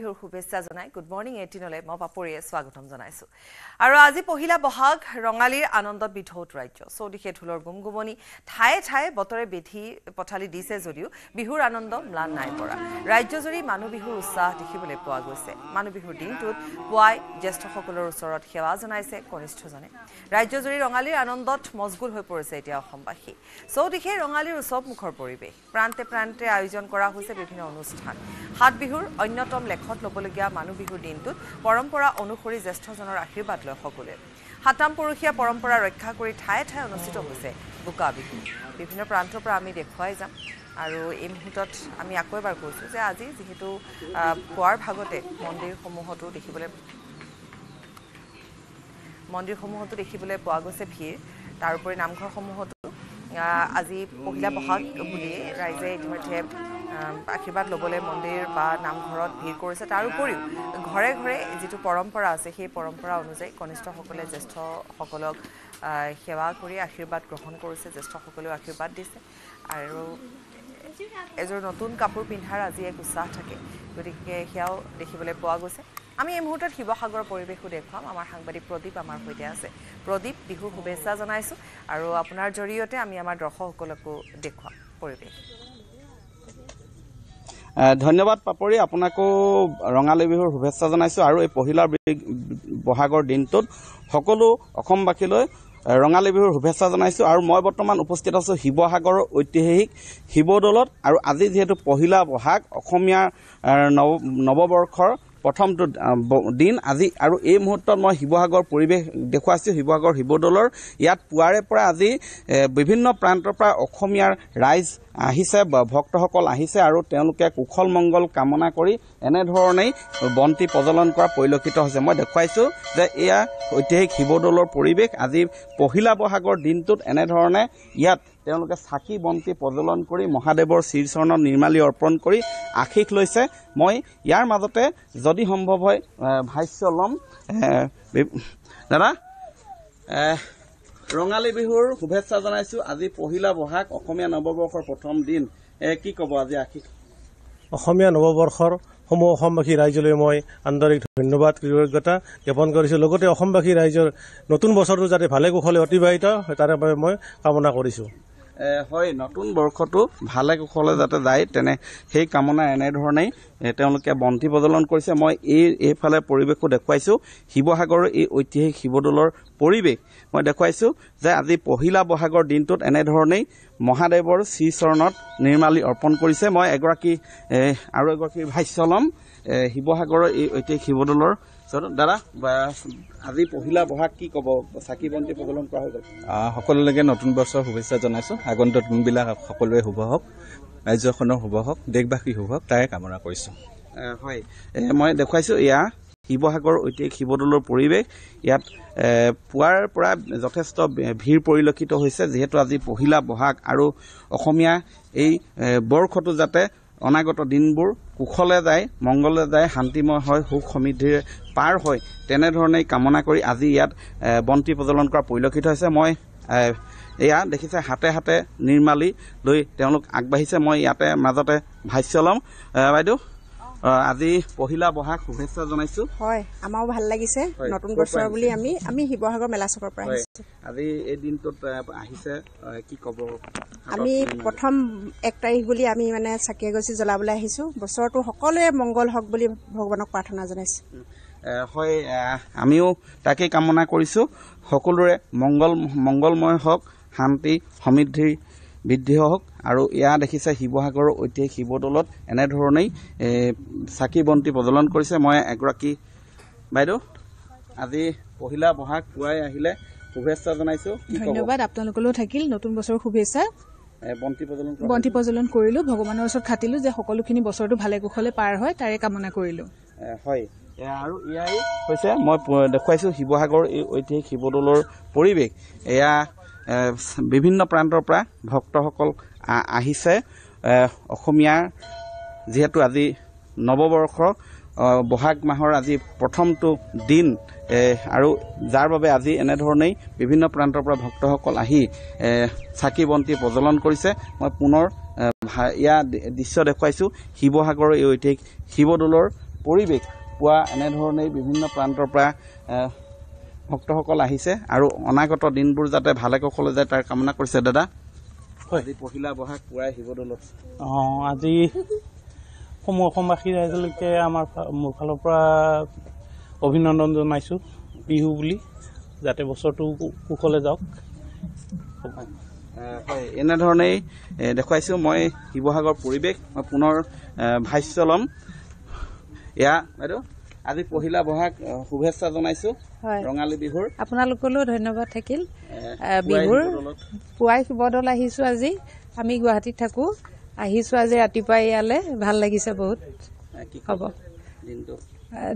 বিহুৰ শুভেচ্ছা জনাই গুড মৰ্নিং 18লৈ মই পাপৰিয়ে স্বাগতম জনাইছো আৰু আজি পহিলা বহাগ ৰঙালীৰ আনন্দত বিধৌত ৰাজ্য চৌদিশে ঢোলৰ গুমগুমনি ঠায়ে ঠায়ে বতৰে বেধি পঠালি দিছে যদিও বিহুৰ আনন্দ ম্লান নাই পৰা ৰাজ্যজুৰি মানুহ বিহুৰ উৎসাহ দেখিবলৈ পোৱা গৈছে মানুহ বিহুৰ দিনটোত পুৱাই জ্যেষ্ঠসকলৰ ওচৰত সেৱা জনাইছে কনিষ্ঠজনে ৰাজ্যজুৰি ৰঙালীৰ আনন্দত মজগুল হৈ পৰিছে এতিয়া অসমবাসী চৌদিশে ৰঙালীৰ উৎসৱ মুখৰ পৰিৱেশ প্ৰান্তে প্ৰান্তে আয়োজন কৰা হৈছে বিভিন্ন অনুষ্ঠান হাত বিহুৰ অন্যতম লেখত লবলগীয়া মানুহ বিহুৰ দিনটোত পৰম্পৰা অনুসৰি জ্যেষ্ঠজনৰ আশীৰ্বাদ লয় সকলোৱে হাতাম পৰখীয়া পৰম্পৰা ৰক্ষা কৰি ঠায়ে ঠায়ে অনুষ্ঠিত হৈছে বোকা বিহু বিভিন্ন প্ৰান্তৰ পৰা আমি দেখুৱাই যাম আৰু এই মুহূৰ্তত আমি আকৌ এবাৰ কৈছো যে আজি যেহেতু পুৱাৰ ভাগতে মন্দিৰসমূহতো দেখিবলৈ পোৱা গৈছে ভিৰ তাৰ উপৰি নামঘৰসমূহতো আজি পহিলা বহাগ বুলি ৰাইজে ইতিমধ্যে আশীৰ্বাদ লবলৈ মন্দিৰ বা নামঘৰত ভিৰ কৰিছে তাৰ উপৰিও ঘৰে ঘৰে যেটো পৰম্পৰা আছে সেই পৰম্পৰা অনুযায়ী কনিষ্ঠসকলে জ্যেষ্ঠসকলক সেৱা কৰি আশীৰ্বাদ গ্ৰহণ কৰিছে জ্যেষ্ঠসকলেও আশীৰ্বাদ দিছে আৰু এজোৰ নতুন কাপোৰ পিন্ধাৰ আজি এক উৎসাহ থাকে গতিকে সেয়াও দেখিবলৈ পোৱা গৈছে আমি এই মুহূৰ্তত শিৱসাগৰৰ পৰিৱেশো দেখুৱাম আমাৰ সাংবাদিক প্ৰদীপ আমাৰ সৈতে আছে প্ৰদীপ বিহুৰ শুভেচ্ছা জনাইছো আৰু আপোনাৰ জৰিয়তে আমি আমাৰ দৰ্শকসকলকো দেখুৱাম পৰিৱেশ ধন্যবাদ পাপৰি আপোনাকো ৰঙালী বিহুৰ শুভেচ্ছা জনাইছো আৰু এই পহিলা বহাগৰ দিনটোত সকলো অসমবাসীলৈ ৰঙালী বিহুৰ শুভেচ্ছা জনাইছো আৰু মই বৰ্তমান উপস্থিত আছো শিৱসাগৰৰ ঐতিহাসিক শিৱদৌলত আৰু আজি যেহেতু পহিলা বহাগ অসমীয়া নৱবৰ্ষৰ প্ৰথমটো দিন আজি আৰু এই মুহূৰ্তত মই শিৱসাগৰ পৰিৱেশ দেখুৱাইছো শিৱসাগৰ শিৱদৌলৰ ইয়াত পুৱাৰে পৰা আজি বিভিন্ন প্ৰান্তৰ পৰা অসমীয়াৰ ৰাইজ আহিছে ভক্তসকল আহিছে আৰু তেওঁলোকে কুশল মংগল কামনা কৰি এনেধৰণেই বন্তি প্ৰজ্বলন কৰা পৰিলক্ষিত হৈছে মই দেখুৱাইছো যে এয়া ঐতিহাসিক শিৱদৌলৰ পৰিৱেশ আজি পহিলা বহাগৰ দিনটোত এনেধৰণে ইয়াত তেওঁলোকে চাকি বন্তি প্ৰজ্বলন কৰি মহাদেৱৰ শ্ৰীচৰণত নিৰ্মালি অৰ্পণ কৰি আশীষ লৈছে মই ইয়াৰ মাজতে যদি সম্ভৱ হয় ভাষ্য লম দাদা ৰঙালী বিহুৰ শুভেচ্ছা জনাইছো আজি পহিলা বহাগ অসমীয়া নৱবৰ্ষৰ প্ৰথম দিন কি ক'ব আজি আশীষ অসমীয়া নৱবৰ্ষৰ সমূহ অসমবাসী ৰাইজলৈ মই আন্তৰিক ধন্যবাদ কৃতজ্ঞতা জ্ঞাপন কৰিছোঁ লগতে অসমবাসী ৰাইজৰ নতুন বছৰটো যাতে ভালে কুশলে অতিবাহিত হয় তাৰে বাবে মই কামনা কৰিছোঁ হয় নতুন বৰ্ষটো ভালে কুশলে যাতে যায় তেনে সেই কামনা এনেধৰণেই তেওঁলোকে বন্তি প্ৰজ্বলন কৰিছে মই এইফালে পৰিৱেশো দেখুৱাইছো শিৱসাগৰৰ এই ঐতিহাসিক শিৱদৌলৰ পৰিৱেশ মই দেখুৱাইছো যে আজি পহিলা বহাগৰ দিনটোত এনেধৰণেই মহাদেৱৰ শ্ৰীচৰণত নিৰ্মালি অৰ্পণ কৰিছে মই আৰু এগৰাকী ভাষ্য লম শিৱসাগৰৰ এই ঐতিহাসিক শিৱদৌলৰ দাদা আজি পহিলা বহাগ কি ক'ব চাকি বন্তি প্ৰজ্বলন কৰা হৈ গ'ল সকলোলৈকে নতুন বছৰ শুভেচ্ছা জনাইছো আগন্তুক দিনবিলাক সকলোৰে শুভ হওক ৰাজ্যখনৰ শুভ হওক দেশবাসী শুভ হওক তাৰে কামনা কৰিছো হয় মই দেখুৱাইছো এয়া শিৱসাগৰ ঐতিহাসিক শিৱদৌলৰ পৰিৱেশ ইয়াত পুৱাৰ পৰা যথেষ্ট ভিৰ পৰিলক্ষিত হৈছে যিহেতু আজি পহিলা বহাগ আৰু অসমীয়া এই বৰ্ষটো যাতে অনাগত দিনবোৰ কুশলে যায় মংগলে যায় শান্তিময় হয় সুখ সমৃদ্ধিৰে পাৰ হয় তেনেধৰণে কামনা কৰি আজি ইয়াত বন্তি প্ৰজ্বলন কৰা পৰিলক্ষিত হৈছে মই এয়া দেখিছে হাতে হাতে নিৰ্মালি লৈ তেওঁলোক আগবাঢ়িছে মই ইয়াতে মাজতে ভাষ্য লম বাইদেউ আজি পহিলা বহাগ শুভেচ্ছা জনাইছো হয় আমাও ভাল লাগিছে নতুন বছৰ বুলি আমি শিৱসাগৰ মেলা চকৰ পৰা আহিছো আজি এই দিনটোত আহিছে কি ক'ব আমি প্ৰথম 1 তাৰিখ বুলি আমি মানে চাকি এগছি জ্বলাবলৈ আহিছো বছৰটো সকলোৱে মংগল হওক বুলি ভগৱানক প্ৰাৰ্থনা জনাইছো হয় আমিও তাকে কামনা কৰিছো সকলোৰে মংগলময় হওক শান্তি সমৃদ্ধি বৃদ্ধি হওক আৰু এয়া দেখিছে শিৱসাগৰৰ ঐতিহাসিক শিৱদৌলত এনেধৰণেই চাকি বন্তি প্ৰজ্বলন কৰিছে মই এগৰাকী বাইদেউ আজি পহিলা বহাগ পুৱাই আহিলে শুভেচ্ছা জনাইছো ধন্যবাদ আপোনালোকলৈও থাকিল নতুন বছৰৰ শুভেচ্ছা বন্তি প্ৰজ্বলন কৰিলো ভগৱানৰ ওচৰত খাটিলো যে সকলোখিনি বছৰটো ভালে কুশলে পাৰ হয় তাৰে কামনা কৰিলো হয় আৰু এয়াই হৈছে মই দেখুৱাইছো শিৱসাগৰৰ এই ঐতিহাসিক শিৱদৌলৰ পৰিৱেশ এয়া বিভিন্ন প্ৰান্তৰ পৰা ভক্তসকল আহিছে অসমীয়াৰ যিহেতু আজি নৱবৰ্ষ বহাগ মাহৰ আজি প্ৰথমটো দিন আৰু যাৰ বাবে আজি এনেধৰণেই বিভিন্ন প্ৰান্তৰ পৰা ভক্তসকল আহি চাকি বন্তি প্ৰজ্বলন কৰিছে মই পুনৰ ইয়া দৃশ্য দেখুৱাইছো শিৱসাগৰৰ এই ঐতিহাসিক শিৱদৌলৰ পৰিৱেশ পোৱা এনেধৰণেই বিভিন্ন প্ৰান্তৰ পৰা ভক্তসকল আহিছে আৰু অনাগত দিনবোৰ যাতে ভালে কুশলে যায় তাৰ কামনা কৰিছে দাদা আজি পহিলা বহাগ পুৱাই শিৱদৌলত আজি সমূহ অসমবাসী ৰাইজলৈকে মোৰ ফালৰ পৰা অভিনন্দন জনাইছোঁ বিহু বুলি যাতে বছৰটো কুশলে যাওক হয় এনেধৰণেই দেখুৱাইছোঁ মই শিৱসাগৰ পৰিৱেশ মই পুনৰ ভাষ্য ল'ম এয়া বাইদেউ আজি পহিলা বহাগ শুভেচ্ছা জনাইছোঁ ৰঙালী বিহুৰ আপোনালোকলৈও ধন্যবাদ থাকিল বিহুৰ পুৱাই শিৱদৌল আহিছোঁ আজি আমি গুৱাহাটীত থাকোঁ আহিছোঁ আজি ৰাতিপুৱাই ইয়ালৈ ভাল লাগিছে বহুত হ'ব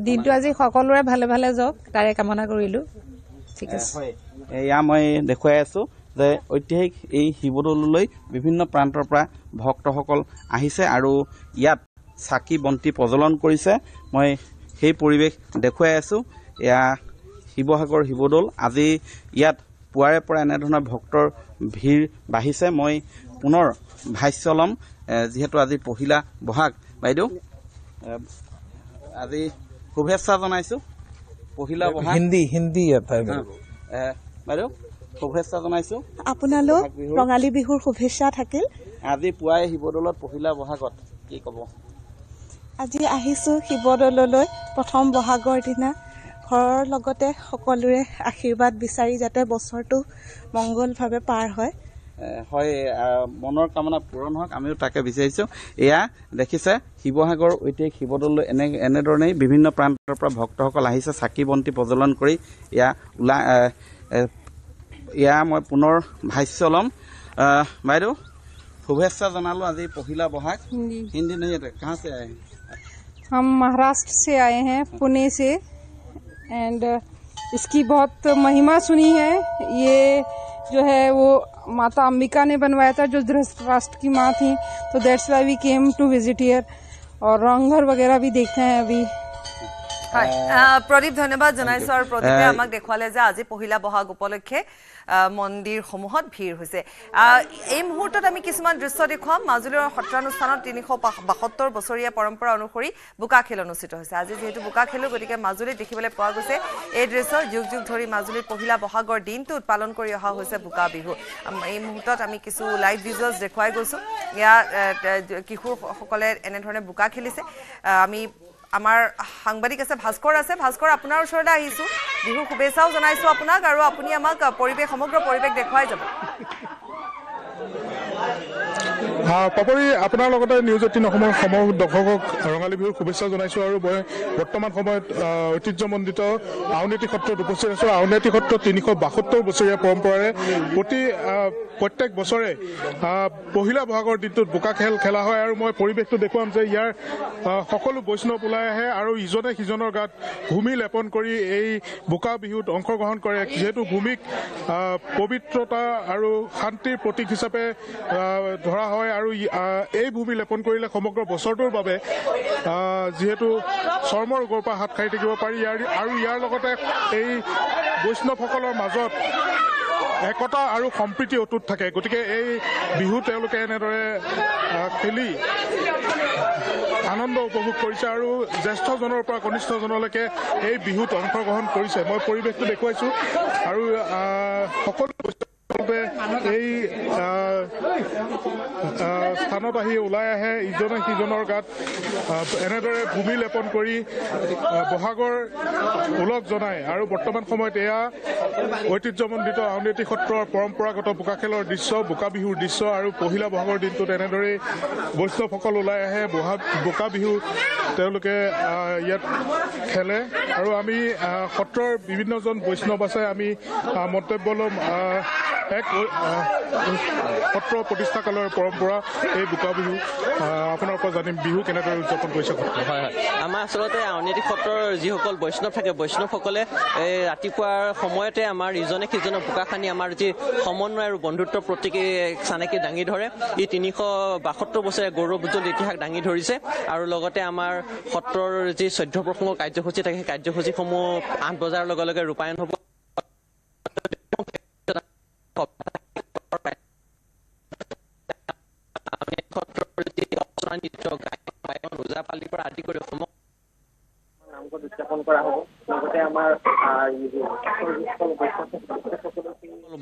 দিনটো আজি সকলোৰে ভালে ভালে যাওক তাৰে কামনা কৰিলোঁ ঠিক আছে হয় এয়া মই দেখুৱাই আছোঁ যে ঐতিহাসিক এই শিৱদৌললৈ বিভিন্ন প্ৰান্তৰ পৰা ভক্তসকল আহিছে আৰু ইয়াত চাকি বন্তি প্ৰজ্বলন কৰিছে মই সেই পৰিৱেশ দেখুৱাই আছোঁ এয়া শিৱসাগৰ শিৱদৌল আজি ইয়াত পুৱাৰে পৰা এনেধৰণৰ ভক্তৰ ভিৰ বাঢ়িছে মই পুনৰ ভাষ্য ল'ম যিহেতু আজি পহিলা বহাগ বাইদেউ আজি শুভেচ্ছা জনাইছোঁ পহিলা বহাগ হিন্দী বাইদেউ শুভেচ্ছা জনাইছোঁ আপোনালোক ৰঙালী বিহুৰ শুভেচ্ছা থাকিল আজি পুৱাই শিৱদৌলত পহিলা বহাগত কি ক'ব আজি আহিছোঁ শিৱদৌললৈ প্ৰথম বহাগৰ দিনা ঘৰৰ লগতে সকলোৰে আশীৰ্বাদ বিচাৰি যাতে বছৰটো মংগলভাৱে পাৰ হয় হয় মনৰ কামনা পূৰণ হওক আমিও তাকে বিচাৰিছোঁ এয়া দেখিছে শিৱসাগৰ ঐতিহাসিক শিৱদৌললৈ এনেধৰণেই বিভিন্ন প্ৰান্তৰ পৰা ভক্তসকল আহিছে চাকি বন্তি প্ৰজ্বলন কৰি এয়া মই পুনৰ ভাষ্য ল'ম বাইদেউ শুভেচ্ছা জনালোঁ আজি পহিলা বহাগ হিন্দী नहीं है कहाँ से आए हैं हम महाराष्ट्र से आए हैं पुणे से एंड इसकी बहुत महिमा सुनी है ये जो है वो माता अंबिका ने बनवाया था जो धृतराष्ट्र की माँ थी तो that's why we came to visit here और रंगघर वगैरह भी देखते हैं अभी प्रदीप धन्यवाद जनाइছোঁ আৰু প্ৰদীপে আমাক দেখুৱালে যে আজি পহিলা বহাগ উপলক্ষে মন্দিৰসমূহত ভিৰ হৈছে এই মুহূৰ্তত আমি কিছুমান দৃশ্য দেখুৱাম মাজুলীৰ সত্ৰানুষ্ঠানত 372 বছৰীয়া পৰম্পৰা অনুসৰি বোকা খেল অনুষ্ঠিত হৈছে আজি যেহেতু বোকা খেলো গতিকে মাজুলীত দেখিবলৈ পোৱা গৈছে এই দৃশ্য যুগ যুগ ধৰি মাজুলীৰ পহিলা বহাগৰ দিনটোত পালন কৰি অহা হৈছে বোকা বিহু এই মুহূৰ্তত আমি কিছু লাইভ ভিজুৱেলছ দেখুৱাই গৈছোঁ ইয়া কিশোৰসকলে এনেধৰণে বোকা খেলিছে আমি আমাৰ সাংবাদিক ভাস্কৰ আপোনাৰ ওচৰলৈ আহিছোঁ বিহু শুভেচ্ছাও জনাইছোঁ আপোনাক আৰু আপুনি আমাক সমগ্ৰ পৰিৱেশ দেখুৱাই যাব পাপৰি আপোনাৰ লগতে নিউজ 18 অসমৰ সমগ্ৰ দৰ্শকক ৰঙালী বিহুৰ শুভেচ্ছা জনাইছোঁ আৰু মই বৰ্তমান সময়ত ঐতিহ্যমণ্ডিত আউনীআটী সত্ৰত উপস্থিত আছোঁ আউনীআটী সত্ৰ 372 বছৰীয়া পৰম্পৰাৰে প্ৰত্যেক বছৰে পহিলা বহাগৰ দিনটোত বোকা খেল খেলা হয় আৰু মই পৰিৱেশটো দেখুৱাম যে ইয়াৰ সকলো বৈষ্ণৱ ওলাই আহে আৰু ইজনে সিজনৰ গাত ভূমি লেপন কৰি এই বোকা বিহুত অংশগ্ৰহণ কৰে যিহেতু ভূমিক পবিত্ৰতা আৰু শান্তিৰ প্ৰতীক হিচাপে ধৰা হয় আৰু এই ভূমি লেপন কৰিলে সমগ্ৰ বছৰটোৰ বাবে যিহেতু চৰ্ম ৰোগৰ পৰা হাত সাৰি থাকিব পাৰি আৰু ইয়াৰ লগতে এই বৈষ্ণৱসকলৰ মাজত একতা আৰু সম্প্ৰীতি অটুট থাকে গতিকে এই বিহু তেওঁলোকে এনেদৰে খেলি আনন্দ উপভোগ কৰিছে আৰু জ্যেষ্ঠজনৰ পৰা কনিষ্ঠজনলৈকে এই বিহুত অংশগ্ৰহণ কৰিছে মই পৰিৱেশটো দেখুৱাইছোঁ আৰু সকলো এই স্থানত আহি ওলাই আহে ইজনে সিজনৰ গাত এনেদৰে ভূমি লেপন কৰি বহাগৰ ওলগ জনায় আৰু বৰ্তমান সময়ত এয়া ঐতিহ্যমণ্ডিত আউনীআটী সত্ৰৰ পৰম্পৰাগত বোকা খেলৰ দৃশ্য বোকা বিহুৰ দৃশ্য আৰু পহিলা বহাগৰ দিনটোত এনেদৰেই বৈষ্ণৱসকল ওলাই আহে বোকা বিহু তেওঁলোকে ইয়াত খেলে আৰু আমি সত্ৰৰ বিভিন্নজন বৈষ্ণৱ আছে আমি মন্তব্য ল'ম এক সত্ৰ প্ৰতিষ্ঠাকালৰ পৰম্পৰা এই বোকা বিহু আপোনাৰ পৰা জানিম বিহু কেনেদৰে উদযাপন কৰিছে হয় আমাৰ আচলতে আউনীআটী সত্ৰৰ যিসকল বৈষ্ণৱ থাকে বৈষ্ণৱসকলে এই ৰাতিপুৱাৰ সময়তে আমাৰ ইজনে সিজনক বোকা খানি আমাৰ যি সমন্বয় আৰু বন্ধুত্বৰ প্ৰতীক চানেকি দাঙি ধৰে ই 372 বছৰীয়া গৌৰৱোজ্জ্বল ইতিহাস দাঙি ধৰিছে আৰু লগতে আমাৰ সত্ৰৰ যি 14 প্ৰসংগ কাৰ্যসূচী থাকে সেই কাৰ্যসূচীসমূহ 8 বজাৰ লগে লগে ৰূপায়ণ হ'ব লগত উদযাপন কৰা হ'ব লগতে আমাৰ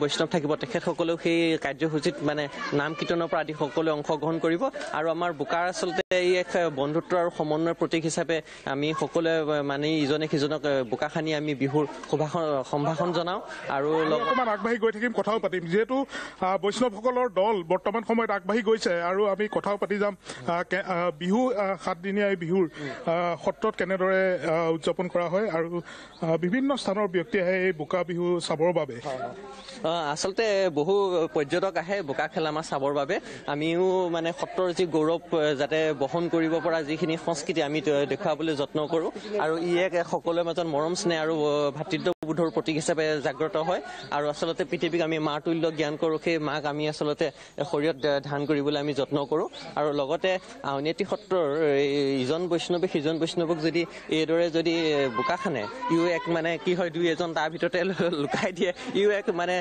বৈষ্ণৱ থাকিব তেখেতসকলেও সেই কাৰ্যসূচীত মানে নাম কীৰ্তনৰ পৰা আদি সকলোৱে অংশগ্ৰহণ কৰিব আৰু আমাৰ বোকাৰ আচলতে এই এক বন্ধুত্ব আৰু সমন্বয়ৰ প্ৰতীক হিচাপে আমি সকলোৱে মানে ইজনে সিজনক বোকা খানি আমি বিহুৰ সম্ভাষণ জনাওঁ আৰু অকণমান আগবাঢ়ি গৈ থাকিম কথাও পাতিম যিহেতু বৈষ্ণৱসকলৰ দল বৰ্তমান সময়ত আগবাঢ়ি গৈছে আৰু আমি কথাও পাতি যাম বিহু 7 দিনীয়া এই বিহুৰ সত্ৰত কেনেদৰে উদযাপন কৰা হয় আৰু বিভিন্ন স্থানৰ ব্যক্তি আহে এই বোকা বিহু চাবৰ বাবে আচলতে বহু পৰ্যটক আহে বোকা খেল আমাৰ চাবৰ বাবে আমিও মানে সত্ৰৰ যি গৌৰৱ যাতে বহন কৰিব পৰা যিখিনি সংস্কৃতি আমি দেখুৱাবলৈ যত্ন কৰোঁ আৰু ই এক সকলোৰে মাজত মৰম স্নেহ আৰু ভাতৃত্ববোধৰ প্ৰতীক হিচাপে জাগ্ৰত হয় আৰু আচলতে পৃথিৱীক আমি মাৰ তুল্য জ্ঞান কৰোঁ সেই মাক আমি আচলতে শৰীৰত ধাৰণ কৰিবলৈ আমি যত্ন কৰোঁ আৰু লগতে আউনীআটী সত্ৰৰ ইজন বৈষ্ণৱে সিজন বৈষ্ণৱক যদি এইদৰে যদি বোকা খানে ইও এক মানে কি হয় দুই এজন তাৰ ভিতৰতে লুকাই দিয়ে ইও এক মানে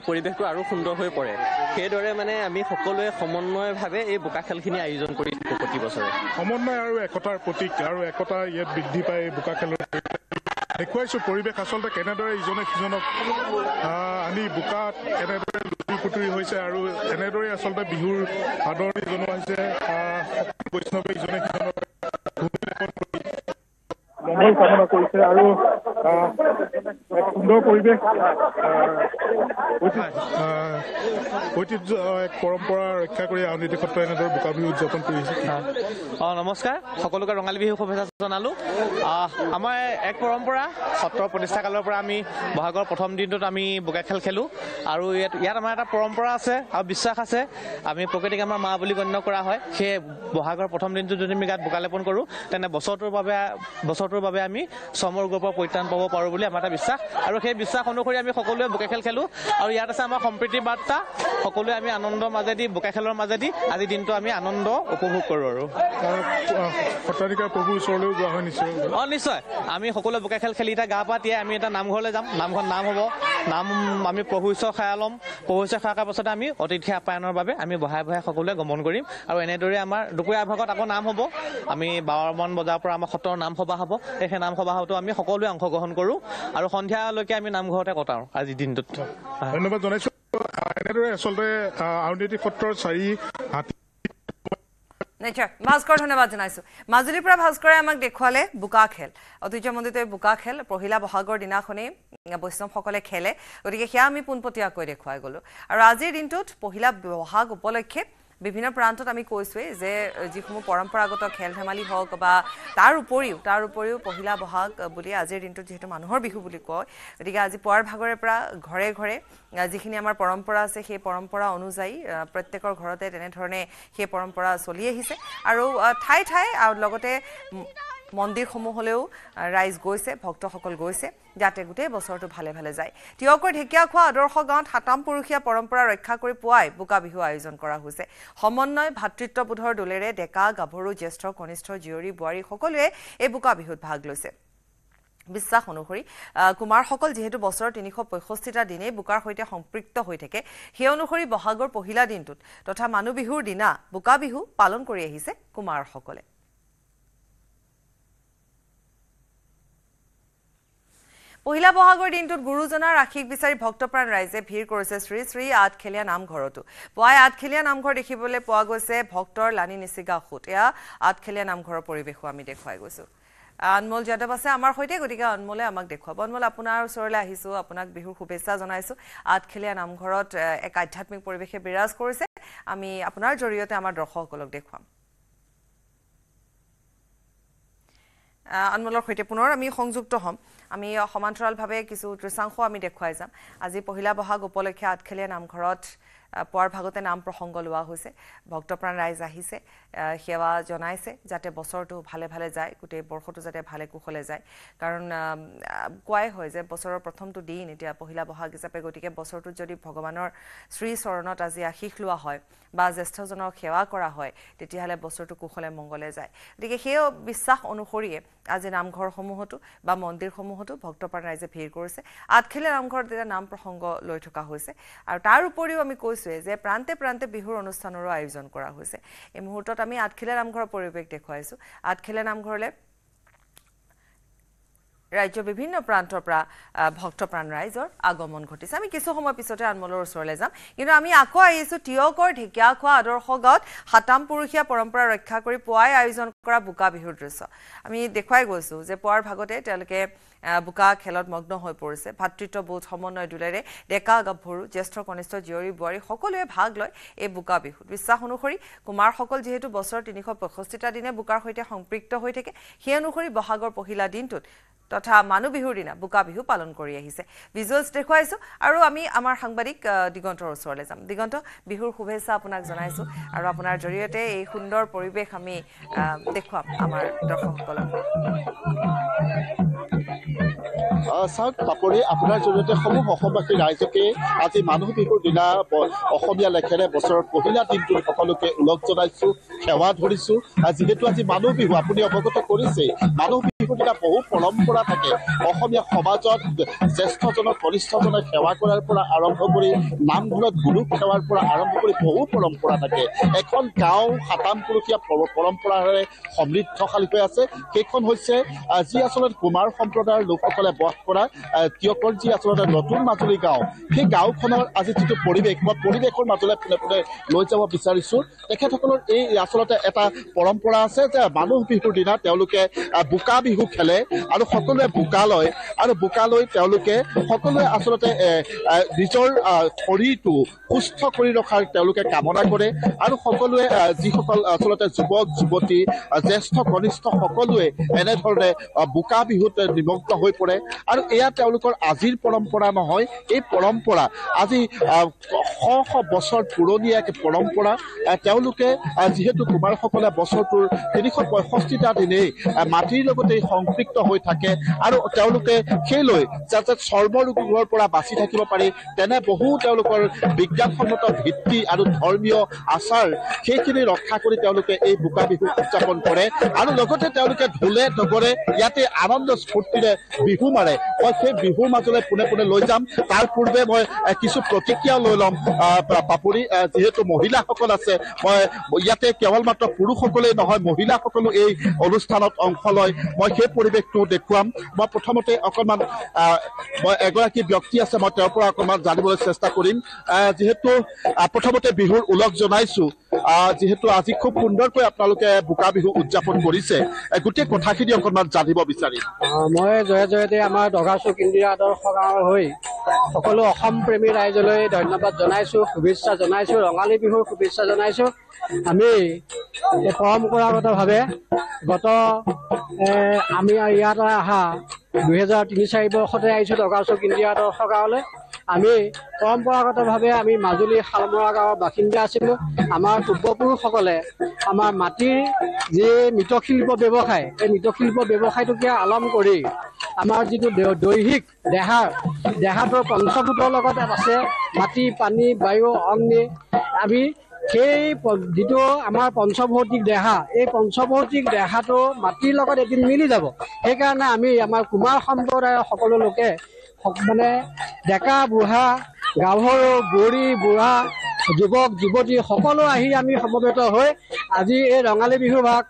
পৰিৱেশটো আৰু সুন্দৰ হৈ পৰে সেইদৰে মানে আমি সকলোৱে সমন্বয়ভাৱে এই বোকা খেলখিনি আয়োজন কৰি থাকোঁ প্ৰতি বছৰে সমন্বয় আৰু একতাৰ প্ৰতীক আৰু একতা ইয়াত বৃদ্ধি পায় বোকা খেলৰ দেখুৱাইছোঁ পৰিৱেশ আচলতে কেনেদৰে ইজনে সিজনক আনি বোকাত কেনেদৰে লুটি পুতুৰি হৈছে আৰু এনেদৰে আচলতে বিহুৰ আদৰণি জনোৱা হৈছে বৈষ্ণৱে ইজনে সিজনক মংগল কামনা কৰিছে আৰু এক সুন্দৰ পৰিৱেশ ঐতিহ্য এক পৰম্পৰা ৰক্ষা কৰি আউনীআটী সত্ৰই এনেদৰে বোকা বিহু উদযাপন কৰিছে নমস্কাৰ সকলোকে ৰঙালী বিহু শুভেচ্ছা জনালোঁ আমাৰ এক পৰম্পৰা সত্ৰৰ প্ৰতিষ্ঠা কালৰ পৰা আমি বহাগৰ প্ৰথম দিনটোত আমি বোকা খেল খেলোঁ আৰু ইয়াত আমাৰ এটা পৰম্পৰা আছে আৰু বিশ্বাস আছে আমি প্ৰকৃতিক আমাৰ মা বুলি গণ্য কৰা হয় সেই বহাগৰ প্ৰথম দিনটোত যদি আমি গাত বোকা লেপন কৰোঁ তেনে বছৰটোৰ বাবে আমি চমৰ ৰোগৰ পৰা পৰিত্ৰাণ পাব পাৰোঁ বুলি আমাৰ এটা বিশ্বাস আৰু সেই বিশ্বাস অনুসৰি আমি সকলোৱে বোকা খেল খেলোঁ আৰু ইয়াত আছে আমাৰ সম্প্ৰীতি বাৰ্তা সকলোৱে আমি আনন্দৰ মাজেদি বোকা খেলৰ মাজেদি আজিৰ দিনটো আমি আনন্দ উপভোগ কৰোঁ আৰু সত্ৰাধিকাৰ প্ৰভুৰ ওচৰলৈও যোৱা হয় নিশ্চয় নিশ্চয় আমি সকলোৱে বোকা খেল খেলি এতিয়া গা পা তিয়াই আমি এটা নামঘৰলৈ যাম নামঘৰত নাম হ'ব নাম আমি প্ৰভু ঈশ্বৰ সেৱা ল'ম প্ৰভু ঈশ্বৰ সেৱা কৰাৰ পাছতে আমি অতিথি আপ্যায়নৰ বাবে আমি বহাই সকলোৱে গমন কৰিম আৰু এনেদৰে আমাৰ দুপৰীয়া ভাগত আকৌ নাম হ'ব আমি 12মান বজাৰ পৰা আমাৰ সত্ৰৰ নাম সভা হ'ব সেই নাম সভাতো আমি সকলোৱে অংশগ্ৰহণ কৰোঁ আৰু সন্ধিয়ালৈকে আমি নামঘৰতে কটাওঁ আজিৰ দিনটোত ধন্যবাদ জনাইছোঁ এনেদৰে আচলতে আউনীআটী সত্ৰৰ 4 হাতী নিশ্চয় ভাস্কৰ ধন্যবাদ জনাইছোঁ মাজুলীৰ পৰা ভাস্কৰে আমাক দেখুৱালে বোকা খেল ঐতিহ্যমণ্ডিত বোকা খেল পহিলা বহাগৰ দিনাখনেই বৈষ্ণৱসকলে খেলে গতিকে সেয়া আমি পোনপটীয়াকৈ দেখুৱাই গ'লোঁ আৰু আজিৰ দিনটোত পহিলা বহাগ উপলক্ষে বিভিন্ন প্ৰান্তত আমি কৈছোঁৱেই যে যিসমূহ পৰম্পৰাগত খেল ধেমালি হওক বা তাৰ উপৰিও পহিলা বহাগ বুলি আজিৰ দিনটোত যিহেতু মানুহৰ বিহু বুলি কয় গতিকে আজি পুৱাৰ ভাগৰে পৰা ঘৰে ঘৰে যিখিনি আমাৰ পৰম্পৰা আছে সেই পৰম্পৰা অনুযায়ী প্ৰত্যেকৰ ঘৰতে তেনেধৰণে সেই পৰম্পৰা চলি আহিছে আৰু ঠাই আৰু লগতে মন্দিৰসমূহলৈও ৰাইজ গৈছে ভক্তসকল গৈছে যাতে গোটেই বছৰটো ভালে ভালে যায় তিয়কৰ ঢেকীয়াখোৱা আদৰ্শ গাঁৱত 7ম পুৰুষীয়া পৰম্পৰা ৰক্ষা কৰি পুৱাই বোকা বিহু আয়োজন কৰা হৈছে সমন্বয় ভাতৃত্ববোধৰ দোলেৰে ডেকা গাভৰু জ্যেষ্ঠ কনিষ্ঠ জীয়ৰী বোৱাৰী সকলোৱে এই বোকা বিহুত ভাগ লৈছে বিশ্বাস অনুসৰি কুমাৰসকল যিহেতু বছৰৰ 365টা দিনেই বোকাৰ সৈতে সম্পৃক্ত হৈ থাকে সেই অনুসৰি বহাগৰ পহিলা দিনটোত তথা মানুহ বিহুৰ দিনা বোকা বিহু পালন কৰি আহিছে কুমাৰসকলে পহিলা বহাগৰ দিনটোত গুৰুজনাৰ আশীষ বিচাৰি ভক্তপ্ৰাণ ৰাইজে ভিৰ কৰিছে শ্ৰী শ্ৰী আঠখেলীয়া নামঘৰতো পুৱাই আঠখেলীয়া নামঘৰ দেখিবলৈ পোৱা গৈছে ভক্তৰ লানি নিচিগা সুত এয়া আঠখেলীয়া নামঘৰৰ পৰিৱেশো আমি দেখুৱাই গৈছোঁ অনমোল যাদৱ আছে আমাৰ সৈতে গতিকে অনমোলে আমাক দেখুৱাব অনমোল আপোনাৰ ওচৰলৈ আহিছোঁ আপোনাক বিহুৰ শুভেচ্ছা জনাইছোঁ আঠখেলীয়া নামঘৰত এক আধ্যাত্মিক পৰিৱেশে বিৰাজ কৰিছে আমি আপোনাৰ জৰিয়তে আমাৰ দৰ্শকসকলক দেখুৱাম অনমোলৰ সৈতে পুনৰ আমি সংযুক্ত হ'ম আমি সমান্তৰালভাৱে কিছু দৃশ্যাংশ আমি দেখুৱাই যাম আজি পহিলা বহাগ উপলক্ষে আঠখেলীয়া নামঘৰত পুৱাৰ ভাগতে নাম প্ৰসংগ লোৱা হৈছে ভক্তপ্ৰাণ ৰাইজ আহিছে সেৱা জনাইছে যাতে বছৰটো ভালে ভালে যায় গোটেই বৰ্ষটো যাতে ভালে কুশলে যায় কাৰণ কোৱাই হয় যে বছৰৰ প্ৰথমটো দিন এতিয়া পহিলা বহাগ হিচাপে গতিকে বছৰটোত যদি ভগৱানৰ শ্ৰী চৰণত আজি আশীষ লোৱা হয় বা জ্যেষ্ঠজনক সেৱা কৰা হয় তেতিয়াহ'লে বছৰটো কুশলে মংগলে যায় গতিকে সেই বিশ্বাস অনুসৰিয়ে আজি নামঘৰসমূহতো বা মন্দিৰসমূহতো ভক্তপ্ৰাণ ৰাইজে ভিৰ কৰিছে আঠখেলীয়া নামঘৰত এটা নাম প্ৰসংগ লৈ থকা হৈছে আৰু তাৰ উপৰিও আমি কৈছোঁৱে যে প্ৰান্তে প্ৰান্তে বিহুৰ অনুষ্ঠানৰো আয়োজন কৰা হৈছে এই মুহূৰ্তত আমি আঠখেলীয়া নামঘৰৰ পৰিৱেশ দেখুৱাইছোঁ আঠখেলীয়া নামঘৰলৈ ৰাজ্যৰ বিভিন্ন প্ৰান্তৰ পৰা ভক্তপ্ৰাণ ৰাইজৰ আগমন ঘটিছে আমি কিছু সময় পিছতে আনমোলৰ ওচৰলৈ যাম কিন্তু আমি আকৌ আহিছো টিয়কৰ ঢেকিয়াখোৱা আদৰ্শ গাঁৱত সাতাম পুৰুষীয়া পৰম্পৰা ৰক্ষা কৰি পুৱাই আয়োজন কৰা বোকা বিহুৰ দৃশ্য আমি দেখুৱাই গৈছো যে পুৱাৰ ভাগতে তেওঁলোকে বুকা খেলত মগ্ন হৈ পৰিছে ভাতৃত্ববোধ সমন্বয় দুলেৰে ডেকা গাভৰু জ্যেষ্ঠ কনিষ্ঠ জীয়ৰী বোৱাৰী সকলোৱে ভাগ লয় এই বুকা বিহুত বিশ্বাস অনুসৰি কুমাৰসকল যেহেতু বছৰ 365টা দিনে বুকাৰ সৈতে সম্পৃক্ত হৈ থাকে সেই অনুসৰি বহাগৰ পহিলা দিনটোত তথা মানুহ বিহুৰ দিনা বুকা বিহু পালন কৰি আহিছে ভিজুৱেলছ দেখুৱাইছো আৰু আমি আমাৰ সাংবাদিক দিগন্তৰ ওচৰলৈ যাম দিগন্ত বিহুৰ শুভেচ্ছা আপোনাক জনাইছো আৰু আপোনাৰ জৰিয়তে এই সুন্দৰ পৰিৱেশ আমি দেখুৱাম আমাৰ দৰ্শকসকলক চাওক পাপৰি আপোনাৰ জৰিয়তে সমূহ অসমবাসী ৰাইজকে আজি মানুহ বিহুৰ দিনা অসমীয়া লেখেৰে বছৰৰ পহিলা দিনটোত সকলোকে ওলগ জনাইছো সেৱা ধৰিছো যিহেতু আজি মানুহ বিহু আপুনি অৱগত কৰিছে মানুহ বিহুৰ দিনা বহু পৰম্পৰা থাকে অসমীয়া সমাজত জ্যেষ্ঠজনক কনিষ্ঠজনক সেৱা কৰাৰ পৰা আৰম্ভ কৰি নামঘৰত গুৰুক সেৱাৰ পৰা আৰম্ভ কৰি বহু পৰম্পৰা থাকে এখন গাঁও সাতাম পুৰুষীয়া পৰম্পৰাৰে সমৃদ্ধশালী হৈ আছে সেইখন হৈছে যি আচলতে কুমাৰ সম্প্ৰদায়ৰ লোকসকলে বস কৰা টিয়কৰ যি আচলতে নতুন মাজুলী গাঁও সেই গাঁওখনৰ আজি যিটো পৰিৱেশ মই পৰিৱেশৰ মাজলৈ পোনে পোনে লৈ যাব বিচাৰিছো তেখেতসকলৰ এই আচলতে এটা পৰম্পৰা আছে যে মানুহ বিহুৰ দিনা তেওঁলোকে বোকা বিহু খেলে আৰু সকলোৱে বোকা লয় আৰু বোকা লৈ তেওঁলোকে সকলোৱে আচলতে নিজৰ শৰীৰটো সুস্থ কৰি ৰখাৰ তেওঁলোকে কামনা কৰে আৰু সকলোৱে যিসকল আচলতে যুৱক যুৱতী জ্যেষ্ঠ কনিষ্ঠ সকলোৱে এনেধৰণে বোকা বিহুত নিমগ্ন হৈ পৰে আৰু এয়া তেওঁলোকৰ আজিৰ পৰম্পৰা নহয় এই পৰম্পৰা আজি শ বছৰ পুৰণি এক পৰম্পৰা তেওঁলোকে যিহেতু কুমাৰসকলে বছৰটোৰ 365টা দিনেই মাটিৰ লগতে সংপৃক্ত হৈ থাকে আৰু তেওঁলোকে সেইলৈ যাতে চৰ্ম ৰোগৰ পৰা বাচি থাকিব পাৰি তেনে বহু তেওঁলোকৰ বিজ্ঞানসন্মত ভিত্তি আৰু ধৰ্মীয় আচাৰ সেইখিনি ৰক্ষা কৰি তেওঁলোকে এই বোকা বিহু উদযাপন কৰে আৰু লগতে তেওঁলোকে ঢোলে ডগৰে ইয়াতে আনন্দ স্ফূৰ্তিৰে বিহু মাৰে মই সেই বিহুৰ মাজলৈ পোনে পোনে লৈ যাম তাৰ পূৰ্বে মই কিছু প্ৰতিক্ৰিয়া লৈ ল'ম পাপৰি যিহেতু মহিলাসকল আছে মই ইয়াতে কেৱল মাত্ৰ পুৰুষসকলেই নহয় মহিলাসকলো এই অনুষ্ঠানত অংশ লয় মই সেই পৰিৱেশটো দেখুৱাম মই প্ৰথমতে অকণমান মই এগৰাকী ব্যক্তি আছে মই তেওঁৰ পৰা অকণমান জানিবলৈ চেষ্টা কৰিম যিহেতু প্ৰথমতে বিহুৰ ওলগ জনাইছো যিহেতু আজি খুব সুন্দৰকৈ আপোনালোকে বোকা বিহু উদযাপন কৰিছে গোটেই কথাখিনি অকণমান জানিব বিচাৰিম মই জয়তে আমাৰ দগাচুক ইণ্ডিয়া আদৰ্শ গাঁৱৰ হৈ সকলো অসম প্ৰেমী ৰাইজলৈ ধন্যবাদ জনাইছো শুভেচ্ছা জনাইছো ৰঙালী বিহুৰ শুভেচ্ছা জনাইছো আমি পৰম্পৰাগতভাৱে আমি ইয়াত অহা 2003-4 বৰ্ষতে আহিছো দগাচুক ইণ্ডিয়া আদৰ্শ গাঁৱলৈ আমি পৰম্পৰাগতভাৱে আমি মাজুলী শালমৰা গাঁৱৰ বাসিন্দা আছিলোঁ আমাৰ পূৰ্বপুৰুষসকলে আমাৰ মাটিৰ যি মৃৎশিল্প ব্যৱসায় এই মৃৎশিল্প ব্যৱসায়টোকে আলম কৰি আমাৰ যিটো দৈহিক দেহাটোৰ পঞ্চভূতৰ লগত আছে মাটি পানী বায়ু অগ্নি আমি সেই যিটো আমাৰ পঞ্চভৌতিক দেহা এই পঞ্চভৌতিক দেহাটো মাটিৰ লগত এদিন মিলি যাব সেইকাৰণে আমি আমাৰ কুমাৰ সম্প্ৰদায়ৰ সকলো লোকে মানে ডেকা বুঢ়া গাভৰু বুঢ়ী বুঢ়া যুৱক যুৱতী সকলো আহি আমি সমবেত হৈ আজি এই ৰঙালী বিহু ভাগ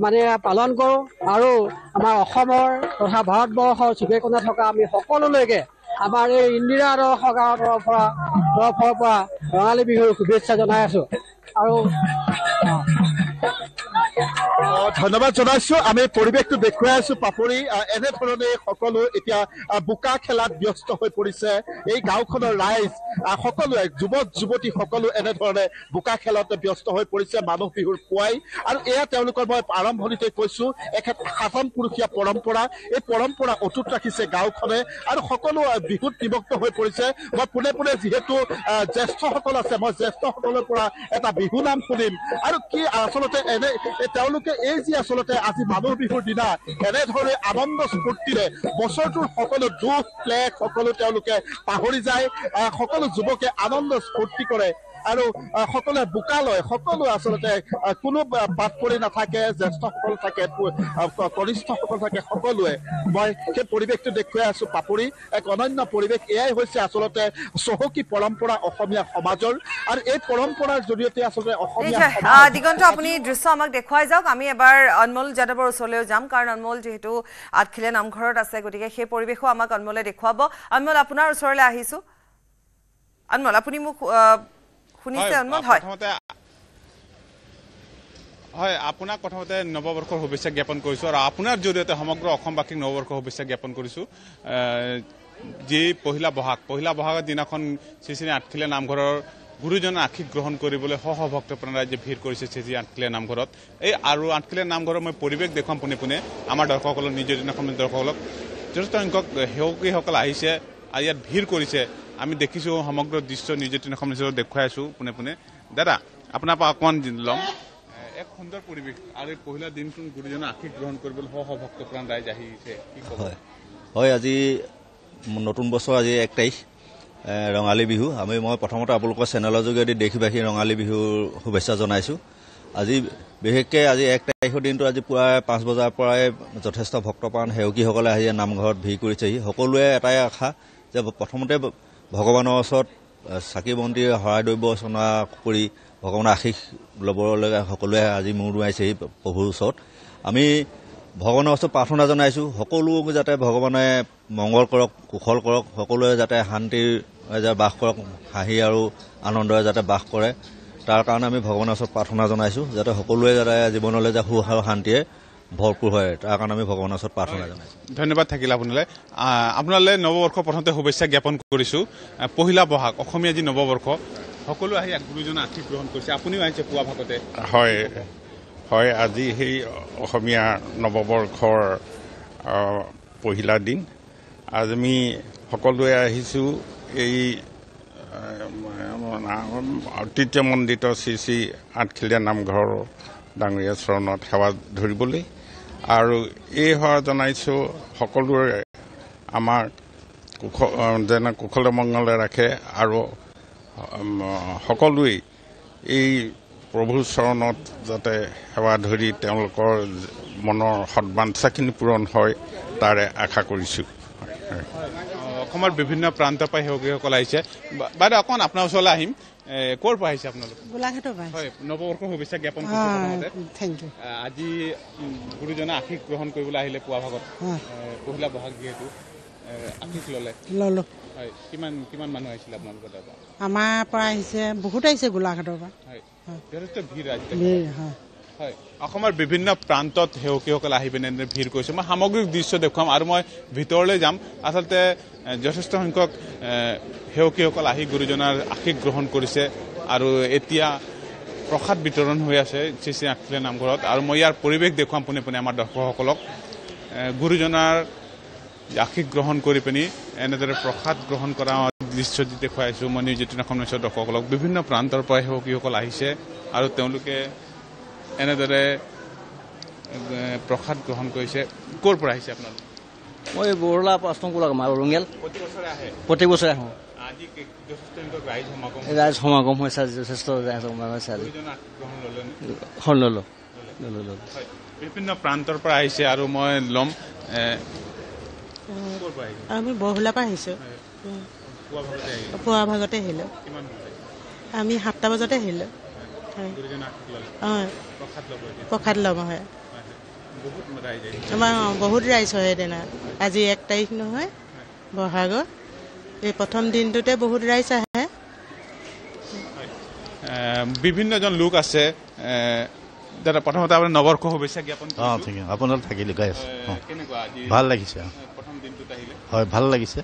মানে পালন কৰোঁ আৰু আমাৰ অসমৰ তথা ভাৰতবৰ্ষৰ চুকে কোণে থকা আমি সকলোলৈকে আমাৰ এই ইন্দিৰা আদৰ্শ গাঁৱৰ তৰফৰ পৰা ৰঙালী বিহুৰ শুভেচ্ছা জনাই আছো আৰু ধন্যবাদ জনাইছো আমি পৰিৱেশটো দেখুৱাই আছো পাপৰি এনেধৰণে সকলো এতিয়া বোকা খেলাত ব্যস্ত হৈ পৰিছে এই গাঁওখনৰ ৰাইজ সকলোৱে যুৱক যুৱতী সকলো এনেধৰণে বোকা খেলত ব্যস্ত হৈ পৰিছে মানুহ বিহুৰ পুৱাই আৰু এয়া তেওঁলোকৰ মই আৰম্ভণিতে কৈছো এখেত সাতাম পুৰুষীয়া পৰম্পৰা এই পৰম্পৰা অটুট ৰাখিছে গাঁওখনে আৰু সকলো বিহুত নিমগ্ন হৈ পৰিছে মই পোনে পোনে যিহেতু জ্যেষ্ঠসকল আছে মই জ্যেষ্ঠসকলৰ পৰা এটা বিহু নাম শুনিম আৰু কি আচলতে এনে তেওঁলোকে এই যি আচলতে আজি মানুহ বিহুৰ দিনা এনেধৰণে আনন্দ স্ফূৰ্তিৰে বছৰটোৰ সকলো দুখ ক্লেশ সকলো তেওঁলোকে পাহৰি যায় সকলো যুৱকে আনন্দ স্ফূৰ্তি কৰে আৰু সকলোৱে বোকা লয় সকলো আচলতে কোনো বাদ পৰি নাথাকে জ্যেষ্ঠসকল থাকে কনিষ্ঠসকল থাকে সকলোৱে মই সেই পৰিৱেশটো দেখুৱাই আছো পাপৰি এক অনন্য পৰিৱেশ এয়াই হৈছে আচলতে চহকী পৰম্পৰা অসমীয়া সমাজৰ আৰু এই পৰম্পৰাৰ জৰিয়তে আচলতে অসমীয়া দিগন্ত আপুনি দৃশ্য আমাক দেখুৱাই যাওক আমি এবাৰ অনমোল যাদৱৰ ওচৰলৈ যাম কাৰণ অনমোল যেহেতু আঠখিলীয়া নামঘৰত আছে গতিকে সেই পৰিৱেশো আমাক অনমোলে দেখুৱাব অনমোল আপোনাৰ ওচৰলৈ আহিছো অনমোল আপুনি মোক শুনিছে অনমোল হয় আপোনাক প্ৰথমতে নৱবৰ্ষৰ শুভেচ্ছা জ্ঞাপন কৰিছোঁ আৰু আপোনাৰ জৰিয়তে সমগ্ৰ অসমবাসীক নৱবৰ্ষৰ শুভেচ্ছা জ্ঞাপন কৰিছোঁ যি পহিলা বহাগৰ দিনাখন শ্ৰী শ্ৰী আঠখিলীয়া নামঘৰৰ গুৰুজনৰ আশীষ গ্ৰহণ কৰিবলৈ শ শ ভক্তপ্ৰাণ ৰাইজে ভিৰ কৰিছে শ্ৰী আঠখিলীয়া নামঘৰত এই আৰু আঠখিলীয়া নামঘৰৰ মই পৰিৱেশ দেখুৱাম পোনে পোনে আমাৰ দৰ্শকসকলক নিজৰ দিনাখন দৰ্শকসকলক যথেষ্ট সংখ্যক সেৱকীসকল আহিছে আৰু ইয়াত ভিৰ কৰিছে আমি দেখিছোঁ সমগ্ৰ দৃশ্য নিজৰ দিনাখন দেখুৱাই আছোঁ পোনে পোনে দাদা আপোনাৰ পৰা অকণমান ল'ম এক সুন্দৰ পৰিৱেশ আৰু এই পহিলা দিনটো গুৰুজনৰ আশীষ গ্ৰহণ কৰিবলৈ শ শ ভক্তপ্ৰাণ ৰাইজ আহিছে হয় আজি নতুন বছৰ আজি 1 তাৰিখ ৰঙালী বিহু মই প্ৰথমতে আপোনালোকৰ চেনেলৰ যোগেদি দেশবাসী ৰঙালী বিহুৰ শুভেচ্ছা জনাইছোঁ আজি বিশেষকৈ আজি 1 তাৰিখৰ দিনটো আজি পুৱা 5 বজাৰ পৰাই যথেষ্ট ভক্তপ্ৰাণ সেৱকীসকলে আহি নামঘৰত ভিৰ কৰিছেহি সকলোৱে এটাই আশা যে প্ৰথমতে ভগৱানৰ ওচৰত চাকি বন্তি শৰাই দ্ৰব্য ৰচনা কৰি ভগৱানৰ আশীষ ল'বলৈ সকলোৱে আজি মূৰ দুৱাইছেহি প্ৰভুৰ ওচৰত আমি ভগৱানৰ ওচৰত প্ৰাৰ্থনা জনাইছোঁ সকলো যাতে ভগৱানে মংগল কৰক কুশল কৰক সকলোৱে যাতে শান্তিৰ বাস কৰক হাঁহি আৰু আনন্দৰে যাতে বাস কৰে তাৰ কাৰণে আমি ভগৱানৰ ওচৰত প্ৰাৰ্থনা জনাইছোঁ যাতে সকলোৱে যাতে জীৱনলৈ যে সুখ আৰু শান্তিৰে ভৰপূৰ হয় তাৰ কাৰণে আমি ভগৱানৰ ওচৰত প্ৰাৰ্থনা জনাইছোঁ ধন্যবাদ থাকিল আপোনালৈ নৱবৰ্ষৰ প্ৰথমতে শুভেচ্ছা জ্ঞাপন কৰিছোঁ পহিলা বহাগ অসমীয়া যি নৱবৰ্ষ সকলো আহি গুৰুজনৰ আশীষ গ্ৰহণ কৰিছে আপুনিও আহিছে পুৱা ভাগতে হয় আজি সেই অসমীয়া নৱবৰ্ষৰ পহিলা দিন আজি আমি সকলোৱে আহিছোঁ এই ঐতিহ্যমণ্ডিত শ্ৰী শ্ৰী আঠখিলীয়া নামঘৰৰ ডাঙৰীয়া চৰণত সেৱা ধৰিবলৈ আৰু এই সেৱা জনাইছোঁ সকলোৰে আমাৰ যেনে কুশলে মংগলে ৰাখে আৰু সকলোৱেই এই প্ৰভুৰ চৰণত যাতে সেৱা ধৰি তেওঁলোকৰ মনৰ সদবাঞ্ছাখিনি পূৰণ হয় তাৰে আশা কৰিছোঁ অসমৰ বিভিন্ন প্ৰান্তৰ পৰা সেৱকীসকল আহিছে বাইদেউ অকণ আপোনাৰ ওচৰলৈ আহিম ক'ৰ পৰা আহিছে আপোনালোক গোলাঘাটৰ পৰা হয় নৱবৰ্ষৰ শুভেচ্ছা জ্ঞাপন কৰিছোঁ থেংক ইউ আজি গুৰুজনে আশীষ গ্ৰহণ কৰিবলৈ আহিলে পুৱা ভাগত পহিলা বহাগ যিহেতু আশীষ ল'লে হয় কিমান মানুহ আহিছিলে আপোনালোকৰ তাৰ পৰা আমাৰ পৰা আহিছে বহুত আহিছে গোলাঘাটৰ পৰা যথেষ্ট ভিৰ হয় অসমৰ বিভিন্ন প্ৰান্তত সেৱকীসকল আহি পিনে ভিৰ কৰিছে মই সামগ্ৰিক দৃশ্য দেখুৱাম আৰু মই ভিতৰলৈ যাম আচলতে যথেষ্ট সংখ্যক সেৱকীসকল আহি গুৰুজনাৰ আশীষ গ্ৰহণ কৰিছে আৰু এতিয়া প্ৰসাদ বিতৰণ হৈ আছে শ্ৰী শ্ৰী আঠখিলীয়া নামঘৰত আৰু মই ইয়াৰ পৰিৱেশ দেখুৱাম পোনে পোনে আমাৰ দৰ্শকসকলক গুৰুজনাৰ আশীষ গ্ৰহণ কৰি পিনি এনেদৰে প্ৰসাদ গ্ৰহণ কৰা দৃশ্য দেখুৱাই আছোঁ মই নিউজ 18 অসম নিউজৰ দৰ্শকসকলক বিভিন্ন প্ৰান্তৰ পৰা সেৱকীসকল আহিছে আৰু তেওঁলোকে এনেদৰে প্ৰসাদ গ্ৰহণ কৰিছে ক'ৰ পৰা আহিছে আপোনালোক মই বৰলা পাঁচটংকুলা ৰঙিয়াল প্ৰত্যেক বছৰে আহোঁ ৰাইজ সমাগম হৈছে যথেষ্ট ৰাইজ সমাগম হৈছে আজি ল'লোঁ বিভিন্ন প্ৰান্তৰ পৰা আহিছে আৰু মই ল'ম আমি বৰহোলাৰ পৰা আহিছোঁ পুৱা ভাগতে আহিলোঁ আমি 7টা বজাতে আহিলোঁ প্ৰসাদ ল'ব হয় আমাৰ বহুত ৰাইজ হয় সেইদিনা আজি 1 তাৰিখ নহয় বহাগৰ এই প্ৰথম দিনটোতে বহুত ৰাইজ আহে বিভিন্নজন লোক আছে দাদা প্ৰথমতে আপোনাৰ নৱবৰ্ষ শুভেচ্ছা জ্ঞাপন ঠিক আছে আপোনাৰ থাকিলে গাই আছে ভাল লাগিছে প্ৰথম দিনটোত আহিলে হয় ভাল লাগিছে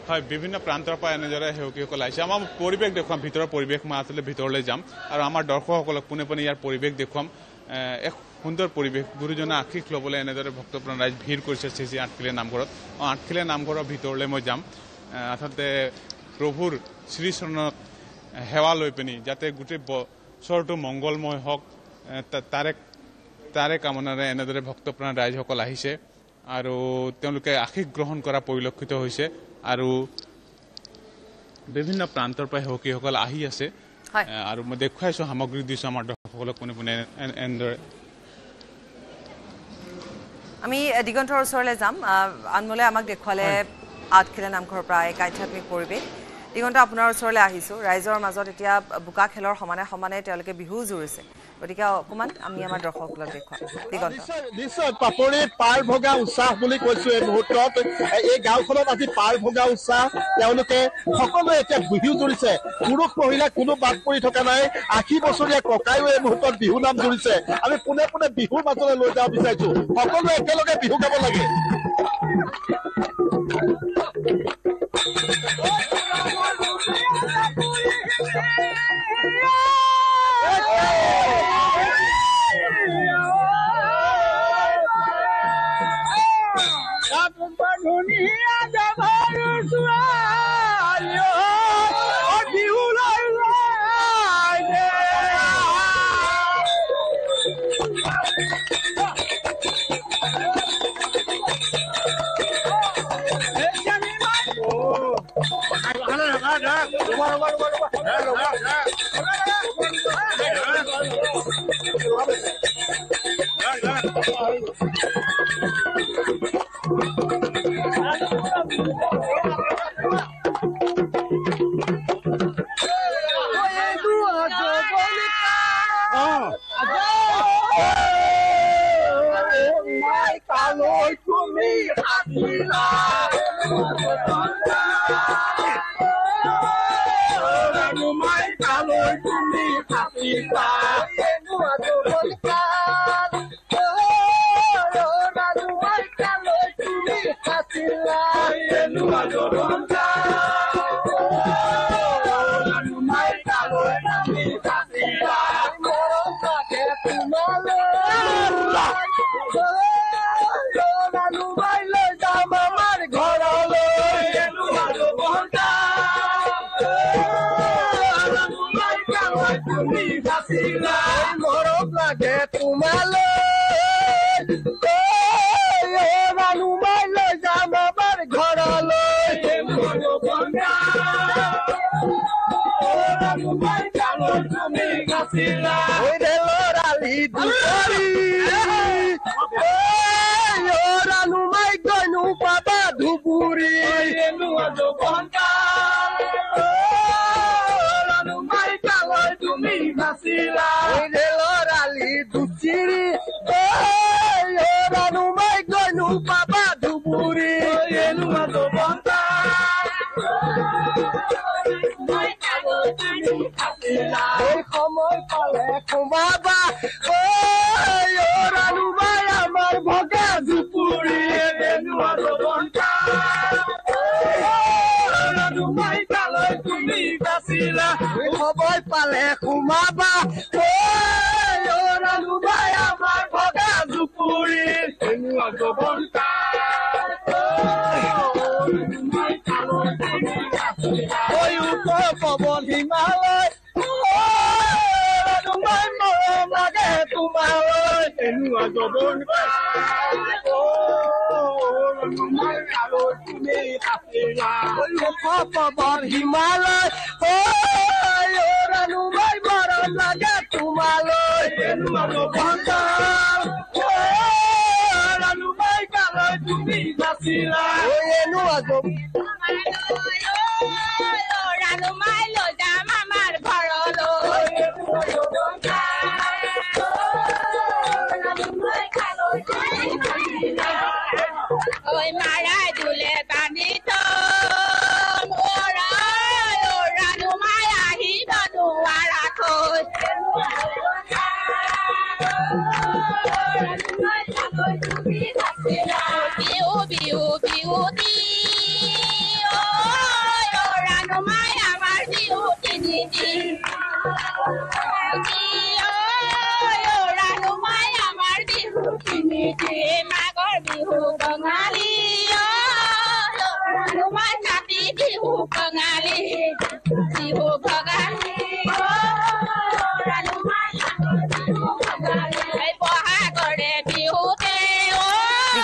হয় বিভিন্ন প্ৰান্তৰ পৰা এনেদৰে সেৱকীসকল আহিছে আমাৰ পৰিৱেশ দেখুৱাম ভিতৰৰ পৰিৱেশ মই আচলতে ভিতৰলৈ যাম আৰু আমাৰ দৰ্শকসকলক পোনে পোনে ইয়াৰ পৰিৱেশ দেখুৱাম এক সুন্দৰ পৰিৱেশ গুৰুজনে আশীষ ল'বলৈ এনেদৰে ভক্তপ্ৰাণ ৰাইজ ভিৰ কৰিছে শ্ৰী শ্ৰী আঠখিলীয়া নামঘৰত আঠখিলীয়া নামঘৰৰ ভিতৰলৈ মই যাম আচলতে প্ৰভুৰ শ্ৰীচৰণত সেৱা লৈ পিনি যাতে গোটেই বছৰটো মংগলময় হওক তাৰে কামনাৰে এনেদৰে ভক্তপ্ৰাণ ৰাইজসকল আহিছে আৰু তেওঁলোকে আশীষ গ্ৰহণ কৰা পৰিলক্ষিত হৈছে আৰু বিভিন্ন প্ৰান্তৰ পৰা হকীসকল আহি আছে আৰু মই দেখুৱাইছোঁ সামগ্ৰী দিছোঁ আমাৰ দৰ্শকসকলক পোনে পোনে এনেদৰে আমি দিগন্তৰ ওচৰলৈ যাম আনমলে আমাক দেখুৱালে আঠখিলা নামঘৰৰ পৰা এক আধ্যাত্মিক পৰিৱেশ দিগন্ত আপোনাৰ ওচৰলৈ আহিছোঁ ৰাইজৰ মাজত এতিয়া বোকা খেলৰ সমানে সমানে তেওঁলোকে বিহু জুৰিছে গতিকে অকণমান আমি আমাৰ দৰ্শকসকলক দেখুৱাম দিগন্ত নিশ্চয় পাপৰি পাৰ ভগা উৎসাহ বুলি কৈছোঁ এই মুহূৰ্তত এই গাঁওখনত আজি পাৰ ভগা উৎসাহ তেওঁলোকে সকলোৱে এতিয়া বিহু জুৰিছে পুৰুষ মহিলা কোনো বাদ পৰি থকা নাই 80 বছৰীয়া ককাইও এই মুহূৰ্তত বিহু নাম জুৰিছে আমি পোনে পোনে বিহুৰ মাজলৈ লৈ যাব বিচাৰিছোঁ সকলোৱে একেলগে বিহু গাব লাগে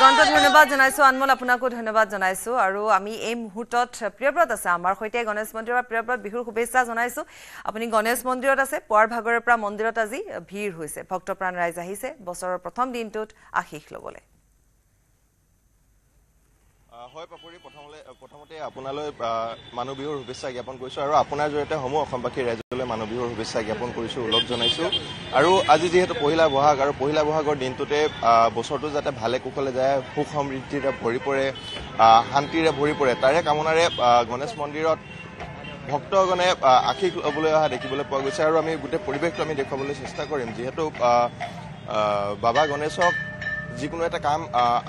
দিগন্ত ধন্যবাদ জনাইছো আনমল আপোনাকো ধন্যবাদ জনাইছো আৰু আমি এই মুহূৰ্তত প্ৰিয়ব্ৰত আছে আমাৰ সৈতে গণেশ মন্দিৰৰ প্ৰিয়ব্ৰত বিহুৰ শুভেচ্ছা জনাইছো আপুনি গণেশ মন্দিৰত আছে পুৱাৰ ভাগৰৰ পৰা মন্দিৰত আজি ভিৰ হৈছে ভক্তপ্ৰাণ ৰাইজ আহিছে বছৰৰ প্ৰথম দিনটোত আশীষ লবলৈ হয় পাপৰি প্ৰথমতে আপোনালৈ মানুহ বিহুৰ শুভেচ্ছা জ্ঞাপন কৰিছো আৰু আপোনাৰ জৰিয়তে সমূহ অসমবাসী ৰাইজলৈ মানুহ বিহুৰ শুভেচ্ছা জ্ঞাপন কৰিছো উল্লেখ জনাইছো আৰু আজি যিহেতু পহিলা বহাগ আৰু পহিলা বহাগৰ দিনটোতে বছৰটো যাতে ভালে কুশলে যায় সুখ সমৃদ্ধিৰে ভৰি পৰে শান্তিৰে ভৰি পৰে তাৰে কামনাৰে গণেশ মন্দিৰত ভক্তগণে আশীষ ল'বলৈ অহা দেখিবলৈ পোৱা গৈছে আৰু আমি গোটেই পৰিৱেশটো আমি দেখুৱাবলৈ চেষ্টা কৰিম যিহেতু বাবা গণেশক যিকোনো এটা কাম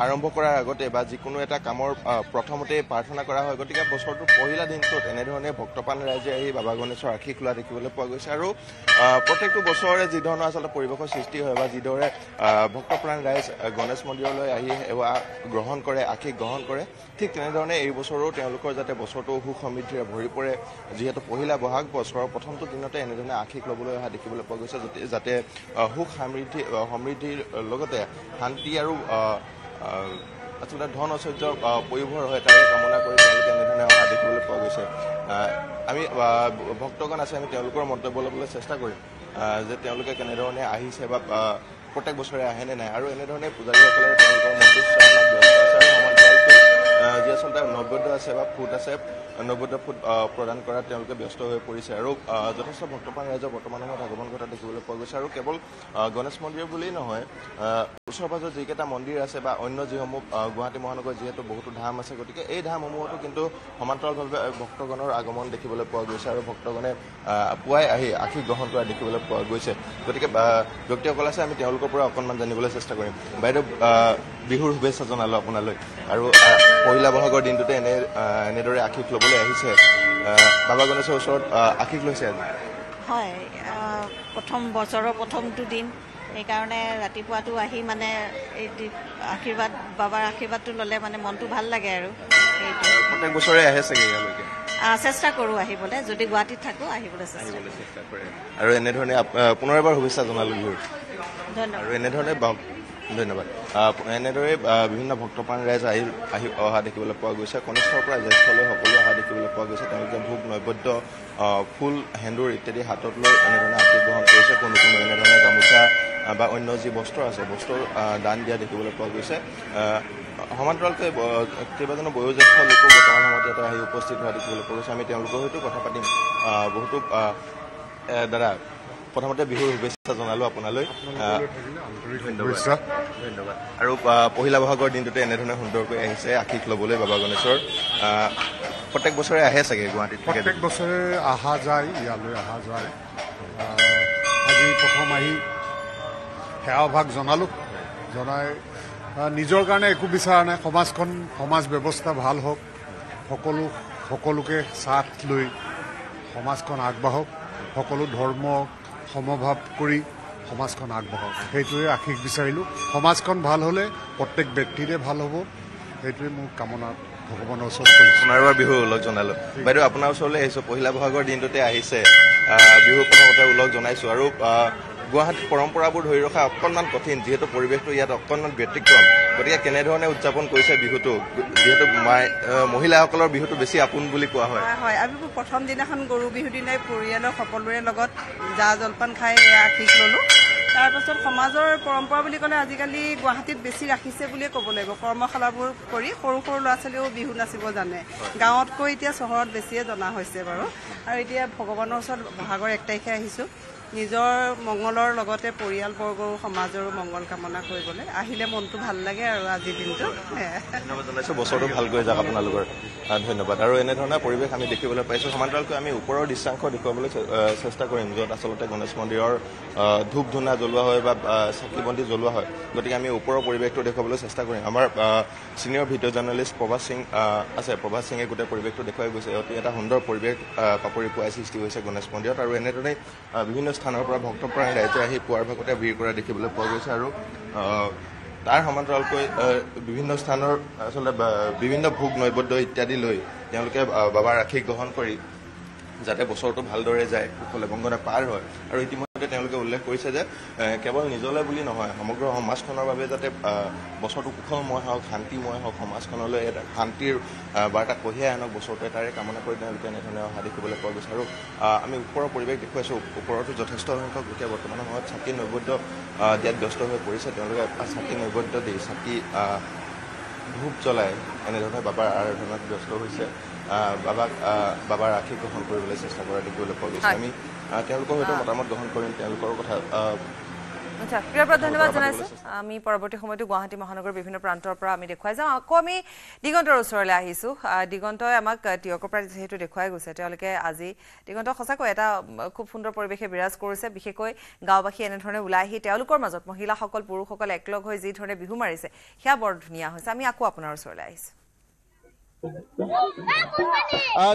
আৰম্ভ কৰাৰ আগতে বা যিকোনো এটা কামৰ প্ৰথমতে প্ৰাৰ্থনা কৰা হয় গতিকে বছৰটোৰ পহিলা দিনটোত এনেধৰণে ভক্তপ্ৰাণ ৰাইজে আহি বাবা গণেশৰ আশীষ লোৱা দেখিবলৈ পোৱা গৈছে আৰু প্ৰত্যেকটো বছৰে যি ধৰণৰ আচলতে পৰিৱেশৰ সৃষ্টি হয় বা যিদৰে ভক্তপ্ৰাণ ৰাইজ গণেশ মন্দিৰলৈ আহি সেৱা গ্ৰহণ কৰে আশীষ গ্ৰহণ কৰে ঠিক তেনেধৰণে এই বছৰো তেওঁলোকৰ যাতে বছৰটো সুখ সমৃদ্ধিৰে ভৰি পৰে যিহেতু পহিলা বহাগ বছৰৰ প্ৰথমটো দিনতে এনেধৰণে আশীষ ল'বলৈ অহা দেখিবলৈ পোৱা গৈছে যাতে সুখ সমৃদ্ধিৰ লগতে শান্তি আৰু আচলতে ধন ঐশ্বৰ্যৰ পয়োভৰ হয় তাৰে কামনা কৰি তেওঁলোকে এনেধৰণে অহা দেখিবলৈ পোৱা গৈছে আমি ভক্তগণ আছে আমি তেওঁলোকৰ মন্তব্য ল'বলৈ চেষ্টা কৰিম যে তেওঁলোকে কেনেধৰণে আহিছে বা প্ৰত্যেক বছৰে আহেনে নাই আৰু এনেধৰণে পূজাৰীসকলে তেওঁলোকৰ মন্ত্ৰোচ্চাৰণত ব্যস্ত আছে আৰু সমান্তৰালকৈ যি আচলতে নৈবেদ্য আছে বা ফুট আছে নৈবেদ্য ফুট প্ৰদান কৰাত তেওঁলোকে ব্যস্ত হৈ পৰিছে আৰু যথেষ্ট ভক্তপ্ৰাণ ৰাইজৰ বৰ্তমান সময়ত আগমন ঘটা দেখিবলৈ পোৱা গৈছে আৰু কেৱল গণেশ মন্দিৰ বুলিয়েই নহয় ওচৰ পাজৰ যিকেইটা মন্দিৰ আছে বা অন্য যিসমূহ গুৱাহাটী মহানগৰ যিহেতু বহুতো ধাম আছে গতিকে এই ধামসমূহতো কিন্তু সমান্তৰালভাৱে ভক্তগণৰ আগমন দেখিবলৈ পোৱা গৈছে আৰু ভক্তগণে পুৱাই আহি আশীষ গ্ৰহণ কৰা দেখিবলৈ পোৱা গৈছে গতিকে ব্যক্তিসকল আছে আমি তেওঁলোকৰ পৰা অকণমান জানিবলৈ চেষ্টা কৰিম বাইদেউ বিহুৰ শুভেচ্ছা জনালোঁ আপোনালৈ আৰু পহিলা বহাগৰ দিনটোতে এনেদৰে আশীষ ল'বলৈ আহিছে বাবা গণেশৰ ওচৰত আশীষ লৈছে আজি হয় প্ৰথম বছৰৰ প্ৰথমটো দিন সেইকাৰণে ৰাতিপুৱাটো আহি মানে এই আশীৰ্বাদ বাবাৰ আশীৰ্বাদটো ল'লে মানে মনটো ভাল লাগে আৰু প্ৰত্যেক বছৰে আহে চাগে ইয়ালৈকে চেষ্টা কৰোঁ আহিবলৈ যদি গুৱাহাটীত থাকোঁ আহিবলৈ চেষ্টা কৰে আৰু এনেধৰণে পুনৰ এবাৰ শুভেচ্ছা জনালোঁ বিহুৰ আৰু এনেধৰণে ধন্যবাদ এনেদৰে বিভিন্ন ভক্তপ্ৰাণ ৰাইজ আহি অহা দেখিবলৈ পোৱা গৈছে কনিষ্ঠৰ পৰা জ্যেষ্ঠলৈ সকলো অহা দেখিবলৈ পোৱা গৈছে তেওঁলোকে ভোগ নৈবেদ্য ফুল সেন্দুৰ ইত্যাদি হাতত লৈ এনেধৰণে আশীষ গ্ৰহণ কৰিছে কোনো এনেধৰণে গামোচা বা অন্য যি বস্ত্ৰ আছে বস্ত্ৰৰ দান দিয়া দেখিবলৈ পোৱা গৈছে সমান্তৰালকৈ কেইবাজনো বয়োজ্যেষ্ঠ লোকো বৰ্তমান সময়ত ইয়াতে আহি উপস্থিত হোৱা দেখিবলৈ পোৱা গৈছে আমি তেওঁলোকৰ সৈতে কথা পাতিম বহুতো দাদা প্ৰথমতে বিহুৰ শুভেচ্ছা জনালোঁ আপোনালৈ ধন্যবাদ আৰু পহিলা বহাগৰ দিনটোতে এনেধৰণে সুন্দৰকৈ আহিছে আশীষ ল'বলৈ বাবা গণেশৰ প্ৰত্যেক বছৰে আহে চাগে গুৱাহাটীত প্ৰত্যেক বছৰে অহা যায় ইয়ালৈ অহা যায় আজি প্ৰথম আহি সেৱাভাগ জনালোঁ জনাই নিজৰ কাৰণে একো বিচৰা নাই সমাজ ব্যৱস্থা ভাল হওক সকলোকে সাথ লৈ সমাজখন আগবাঢ়ক সকলো ধৰ্ম সমভাৱ কৰি সমাজখন আগবাঢ়ক সেইটোৱে আশীষ বিচাৰিলোঁ সমাজখন ভাল হ'লে প্ৰত্যেক ব্যক্তিৰে ভাল হ'ব সেইটোৱে মোৰ কামনা ভগৱানৰ ওচৰত কৰিছোঁ পুনৰবাৰ বিহু উল্লেখ জনালোঁ বাইদেউ আপোনাৰ ওচৰলৈ আহিছোঁ পহিলা বহাগৰ দিনটোতে আহিছে বিহু প্ৰথমতে উল্লেখ জনাইছোঁ আৰু গুৱাহাটীৰ পৰম্পৰাবোৰ ধৰি ৰখা অকণমান কঠিন যিহেতু পৰিৱেশটো ইয়াত অকণমান ব্যতিক্ৰম গতিকে কেনেধৰণে উদযাপন কৰিছে বিহুটো যিহেতু মহিলাসকলৰ বিহুটো বেছি আপোন বুলি কোৱা হয় হয় আমি প্ৰথম দিনাখন গৰু বিহুৰ দিনাই পৰিয়ালৰ সকলোৰে লগত জা জলপান খাই আশীষ ল'লোঁ তাৰপাছত সমাজৰ পৰম্পৰা বুলি ক'লে আজিকালি গুৱাহাটীত বেছি ৰাখিছে বুলিয়ে ক'ব লাগিব কৰ্মশালাবোৰ কৰি সৰু সৰু ল'ৰা ছোৱালীও বিহু নাচিব জানে গাঁৱতকৈ এতিয়া চহৰত বেছিয়ে জনা হৈছে বাৰু আৰু এতিয়া ভগৱানৰ ওচৰত বহাগৰ 1 তাৰিখে আহিছোঁ নিজৰ মংগলৰ লগতে পৰিয়ালবৰ্গও সমাজৰো মংগল কামনা কৰিবলৈ আহিলে মনটো ভাল লাগে আৰু আজিৰ দিনটো ধন্যবাদ জনাইছোঁ বছৰটো ভালকৈ যাওক আপোনালোকৰ ধন্যবাদ আৰু এনেধৰণৰ পৰিৱেশ আমি দেখিবলৈ পাইছোঁ সমান্তৰালকৈ আমি ওপৰৰ দৃশ্যাংশ দেখুৱাবলৈ চেষ্টা কৰিম য'ত আচলতে গণেশ মন্দিৰৰ ধূপ ধূনা জ্বলোৱা হয় বা চাকি বন্তি জ্বলোৱা হয় গতিকে আমি ওপৰৰ পৰিৱেশটো দেখুৱাবলৈ চেষ্টা কৰিম আমাৰ senior video' journalist Prabhas Singh আছে প্ৰভাস সিঙে গোটেই পৰিৱেশটো দেখুৱাই গৈছে অতি এটা সুন্দৰ পৰিৱেশ পাপৰি পুৱাই সৃষ্টি হৈছে গণেশ মন্দিৰত আৰু এনেধৰণেই বিভিন্ন স্থানৰ পৰা ভক্তপ্ৰাণ ৰাইজে আহি পুৱাৰ ভাগতে ভিৰ কৰা দেখিবলৈ পোৱা গৈছে আৰু তাৰ সমান্তৰালকৈ বিভিন্ন স্থানৰ আচলতে বিভিন্ন ভোগ নৈবেদ্য ইত্যাদি লৈ তেওঁলোকে বাবাৰ আশীষ গ্ৰহণ কৰি যাতে বছৰটো ভালদৰে যায় কুশলে মংগলে পাৰ হয় আৰু ইতিমধ্যে তেওঁলোকে উল্লেখ কৰিছে যে কেৱল নিজলৈ বুলি নহয় সমগ্ৰ সমাজখনৰ বাবে যাতে বছৰটো কুশলময় হওক শান্তিময় হওক সমাজখনলৈ এটা শান্তিৰ বাৰ্তা কঢ়িয়াই আনক বছৰটোৱে তাৰে কামনা কৰি তেওঁলোকে এনেধৰণে অহা দেখিবলৈ পোৱা গৈছে আৰু আমি ওপৰৰ পৰিৱেশ দেখুৱাইছোঁ ওপৰতো যথেষ্ট সংখ্যক লোকে বৰ্তমান সময়ত চাকি নৈবদ্য দিয়াত ব্যস্ত হৈ পৰিছে তেওঁলোকে চাকি নৈবদ্য দি চাকি ধূপ জ্বলাই এনেধৰণে বাবাৰ আৰাধনাত ব্যস্ত হৈছে বাবাৰ আশীষ গ্ৰহণ কৰিবলৈ চেষ্টা কৰা দেখিবলৈ পোৱা গৈছে আমি তেওঁলোকৰ হয়তো মতামত গ্ৰহণ কৰিম তেওঁলোকৰ কথা আচ্ছা প্ৰিয়প্ৰদ ধন্যবাদ জনাইছোঁ আমি পৰৱৰ্তী সময়তো গুৱাহাটী মহানগৰৰ বিভিন্ন প্ৰান্তৰ পৰা আমি দেখুৱাই যাওঁ আকৌ আমি দিগন্তৰ ওচৰলৈ আহিছোঁ দিগন্তই আমাক টিয়কৰ পৰা যিহেতু দেখুৱাই গৈছে তেওঁলোকে আজি দিগন্ত সঁচাকৈ এটা খুব সুন্দৰ পৰিৱেশে বিৰাজ কৰিছে বিশেষকৈ গাঁওবাসী এনেধৰণে ওলাই আহি তেওঁলোকৰ মাজত মহিলাসকল পুৰুষসকল একলগ হৈ যি ধৰণে বিহু মাৰিছে সেয়া বৰ ধুনীয়া হৈছে আমি আকৌ আপোনাৰ ওচৰলৈ আহিছোঁ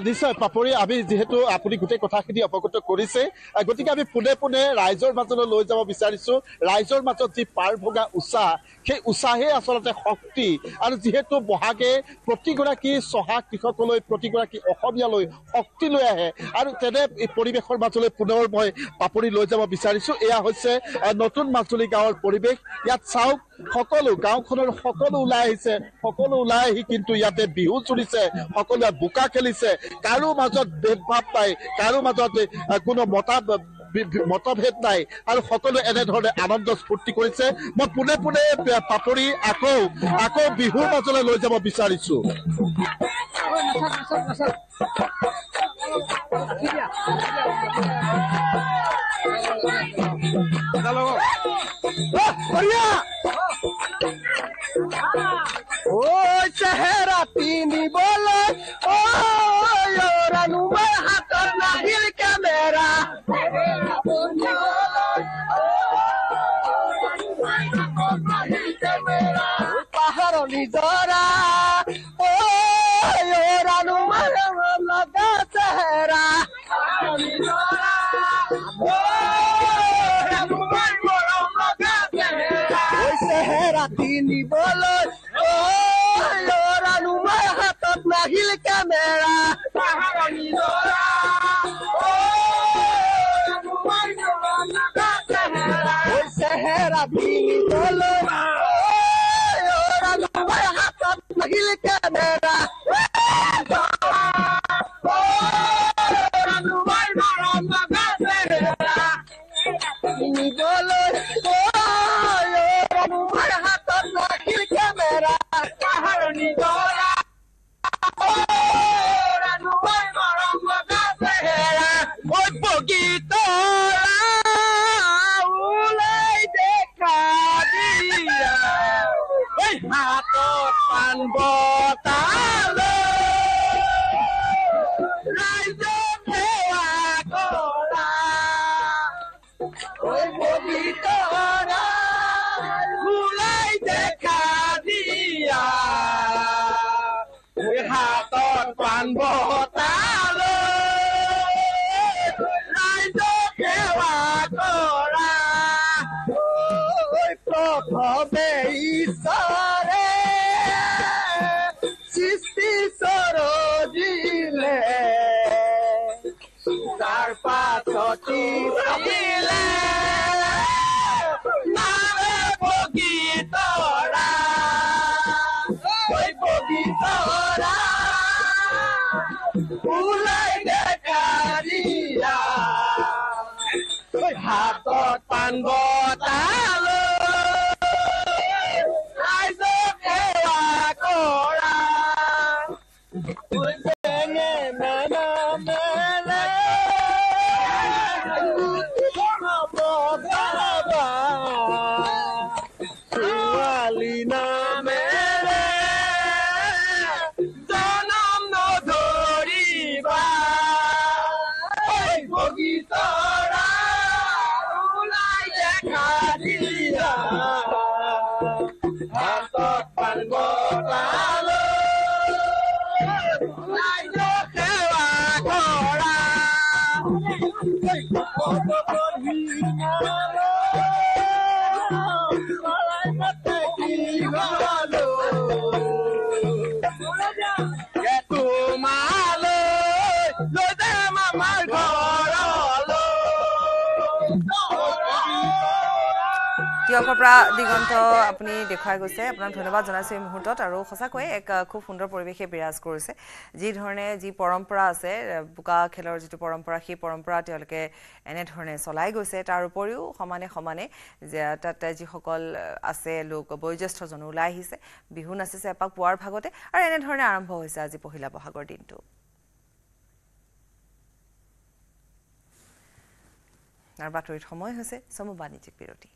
নিশ্চয় পাপৰি আমি যিহেতু আপুনি গোটেই কথাখিনি অৱগত কৰিছে গতিকে আমি পোনে পোনে ৰাইজৰ মাজলৈ লৈ যাব বিচাৰিছো ৰাইজৰ মাজত যি পাৰ ভগা উৎসাহ সেই উৎসাহে আচলতে শক্তি আৰু যিহেতু বহাগে প্ৰতিগৰাকী চহা কৃষকলৈ প্ৰতিগৰাকী অসমীয়ালৈ শক্তি লৈ আহে আৰু তেনে পৰিৱেশৰ মাজলৈ পুনৰ মই পাপৰি লৈ যাব বিচাৰিছো এয়া হৈছে নতুন মাজুলী গাঁৱৰ পৰিৱেশ ইয়াত চাওক সকলো গাঁওখনৰ সকলো ওলাই আহিছে সকলো ওলাই আহি কিন্তু ইয়াতে বিহু চলিছে সকলোৱে বোকা খেলিছে কাৰো মাজত ভেদভাৱ নাই কাৰো মাজত কোনো মতভেদ নাই আৰু সকলোৱে এনেধৰণে আনন্দ স্ফূৰ্তি কৰিছে মই পোনে পোনে পাপৰি আকৌ বিহুৰ মাজলৈ লৈ যাব বিচাৰিছো চেহেৰা পিন্ধিবলৈ ৰাণুমাৰ হাতত নাহিল কেমেৰা পাহাৰৰ নিজৰা ৰাণুমাৰ লগা চেহেৰা চেহেৰা পিন্ধিবলৈ ৰাণুমাৰ হাতত নাহিল কেমেৰা চেহেৰা পিন্ধিবলৈ ৰাণুমাৰ হাতত নাহিল কেমেৰা পিন্ধিবলৈ ৰাণুমাৰ হাতত নাহিল কেমেৰা হাতত পাণ বটালৈ ৰাইজক সেৱা কৰা বগীতৰা ওলাই দেখা দিয়া হাতত পাণ বটালৈ ৰাইজক সেৱা কৰা প্ৰথমে ঈশ্বৰে সৃষ্টি সৰজিলে তাৰ পাছতি দিলে নামে বগীতৰা বগীতৰা ওলাই দেখা দিয়া হাতত পাণ বটালৈ ৰাইজক সেৱা কৰা ছোৱালী নামেৰে জনম নধৰিবা বগীতৰা ওলাই দেখা দিয়া হাতত পাণ বটালৈ ৰাইজক সেৱা কৰা তোমালৈ লৈ যাম আমাৰ ঘৰলৈ তিয়কৰ পৰা দিগন্ত আপুনি দেখুৱাই গৈছে আপোনাক ধন্যবাদ জনাইছো এই মুহূৰ্তত আৰু সঁচাকৈ এক খুব সুন্দৰ পৰিৱেশে বিৰাজ কৰিছে যি ধৰণে যি পৰম্পৰা আছে বোকা খেলৰ যিটো পৰম্পৰা সেই পৰম্পৰা তেওঁলোকে এনেধৰণে চলাই গৈছে তাৰ উপৰিও সমানে সমানে যে তাত যিসকল আছে লোক বয়োজ্যেষ্ঠজন ওলাই আহিছে বিহু নাচিছে এপাক পুৱাৰ ভাগতে আৰু এনেধৰণে আৰম্ভ হৈছে আজি পহিলা বহাগৰ দিনটো আৰু বাতৰিৰ সময় হৈছে চমু বাণিজ্যিক বিৰতি